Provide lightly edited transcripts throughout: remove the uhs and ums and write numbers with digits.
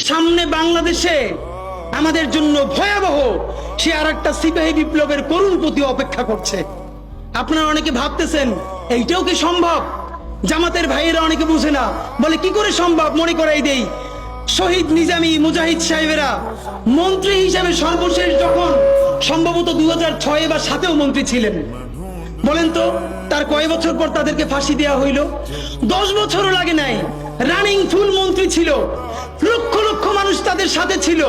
সামনে বাংলাদেশে আমাদের জন্য ভয়াবহ সে আরেকটা সিপাহী বিপ্লবের করুণ প্রতি অপেক্ষা করছে। আপনারা অনেকে ভাবতেছেন এইটাও কি সম্ভব? জামাতের ভাইয়েরা অনেকে বুঝে না, বলে কি করে সম্ভব? মনে করাই দেই, শহীদ নিজামী মুজাহিদ সাহেবেরা মন্ত্রী হিসাবে সর্বশেষ যখন সম্ভবত 2006 বা 2007 মন্ত্রী ছিলেন, বলেন তো তার কয় বছর পর তাদেরকে ফাঁসি দেওয়া হইল? 10 বছরও লাগে নাই। রানিং ফুল মন্ত্রী ছিল, লক্ষ লক্ষ মানুষ তাদের সাথে ছিল,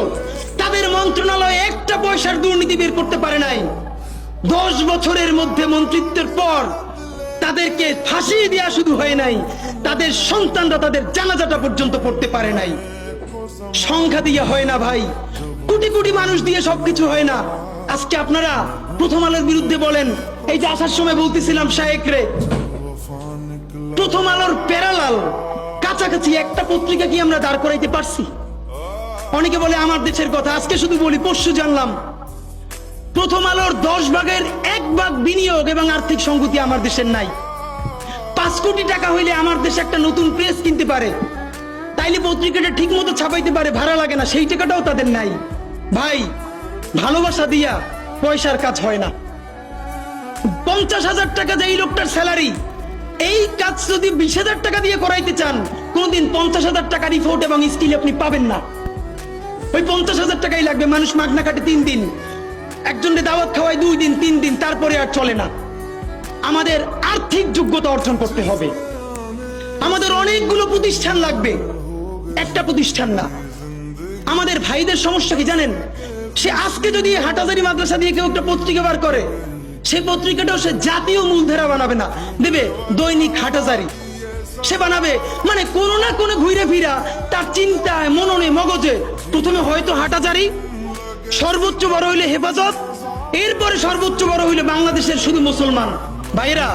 তাদের মন্ত্রণালয়ে একটা পয়সার দুর্নীতি বের করতে পারে নাই। 10 বছরের মধ্যে মন্ত্রিত্বের পর তাদেরকে ফাঁসি দেওয়া শুধু হয় নাই, তাদের সন্তানরা তাদের জানাজাটা পর্যন্ত পড়তে পারে নাই। সংখ্যা দিয়ে হয় না ভাই, কোটি কোটি মানুষ দিয়ে সবকিছু হয় না। আজকে আপনারা প্রথম আলোর বিরুদ্ধে বলেন, এই যে আসার সময় বলতেছিলাম শায়েক রে, প্রথম আলোর প্যারালাল কাছাকাছি একটা পত্রিকা কি আমরা দাঁড় করাইতে পারছি? অনেকে বলে আমার দেশের কথা, আজকে শুধু বলি, পরশু জানলাম প্রথম আলোর 10 ভাগের 1 ভাগ বিনিয়োগ এবং আর্থিক সংগতি আমার দেশের নাই। 5 কোটি টাকা হইলে আমার দেশে একটা নতুন প্রেস কিনতে পারে, তাইলে পত্রিকাটা ঠিক মতো ছাপাইতে পারে, ভাড়া লাগে না, সেই টাকাটাও তাদের নাই। ভাই, ভালোবাসা দিয়া পয়সার কাজ হয় না। 50,000 টাকা যে এই লোকটার স্যালারি, এই কাজ যদি 20,000 টাকা দিয়ে করাইতে চান, কোনদিন 50,000 টাকা রিপোর্ট এবং স্কিল আপনি পাবেন না। ওই 50,000 টাকাই লাগবে। মানুষ মাগনা কাটে 3 দিন, একজনকে দাওয়াত খাওয়ায় 2 দিন 3 দিন, তারপরে আর চলে না। আমাদের আর্থিক যোগ্যতা অর্জন করতে হবে। আমাদের অনেকগুলো প্রতিষ্ঠান লাগবে, একটা প্রতিষ্ঠান না। আমাদের ভাইদের সমস্যা কি জানেন? সে আজকে যদি হাটাজারি মাদ্রাসা দিয়ে কেউ একটা পত্রিকা বার করে, সেই পত্রিকাটাও সে জাতীয় মূলধারা বানাবে না, দেবে দৈনিক হাটাজারি সে বানাবে। মানে কোনো না কোনো ঘুরে ফিরা তার চিন্তায়, মননে, মগজে প্রথমে হয়তো হাটাজারি, সর্বোচ্চ বড় হইলে হেফাজত, এরপরে সর্বোচ্চ বড় হইলে বাংলাদেশের শুধু মুসলমান। ভাইরা,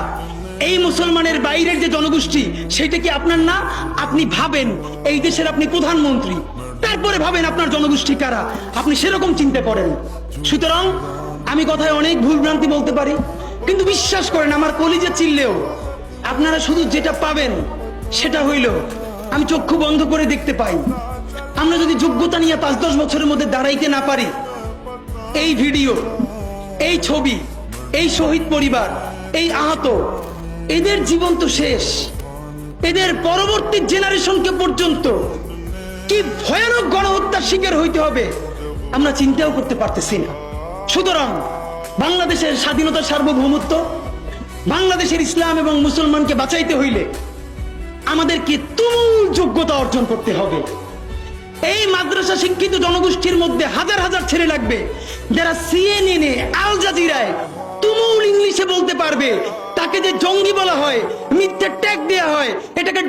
এই মুসলমানের বাইরের যে জনগোষ্ঠী, সেটা কি আপনার না? আপনি ভাবেন এই দেশের আপনি প্রধানমন্ত্রী, তারপরে ভাবেন আপনার জনগোষ্ঠী কারা, আপনি সেরকম চিন্তা করেন। সুতরাং আমি কথায় অনেক ভুল ভ্রান্তি বলতে পারি, কিন্তু বিশ্বাস করেন আমার কলিজা চিল্লেও আপনারা শুধু যেটা পাবেন সেটা হইল, আমি চক্ষু বন্ধ করে দেখতে পাই। আমরা যদি যোগ্যতা নিয়ে 5-10 বছরের মধ্যে দাঁড়াইতে না পারি, এই ভিডিও, এই ছবি, এই শহীদ পরিবার, এই আহত, এদের জীবন তো শেষ। এদের পরবর্তী জেনারেশনকে পর্যন্ত কি ভয়ানক গণহত্যার শিকার হইতে হবে আমরা চিন্তাও করতে পারতেছি না। সুতরাং বাংলাদেশের স্বাধীনতা, সার্বভৌমত্ব, বাংলাদেশের ইসলাম এবং মুসলমানকে বাঁচাইতে হইলে আমাদেরকে তুমুল যোগ্যতা অর্জন করতে হবে। এই মাদ্রাসা শিক্ষিত জনগোষ্ঠীর মধ্যে হাজার হাজার ছেলে লাগবে যারা সিএনএনে, আল জাজিরায় তুমুল ইংলিশে বলতে পারবে। তাকে যে জঙ্গি বলা হয়, মিথ্যে ট্যাগ দেয়া হয়, এটাকে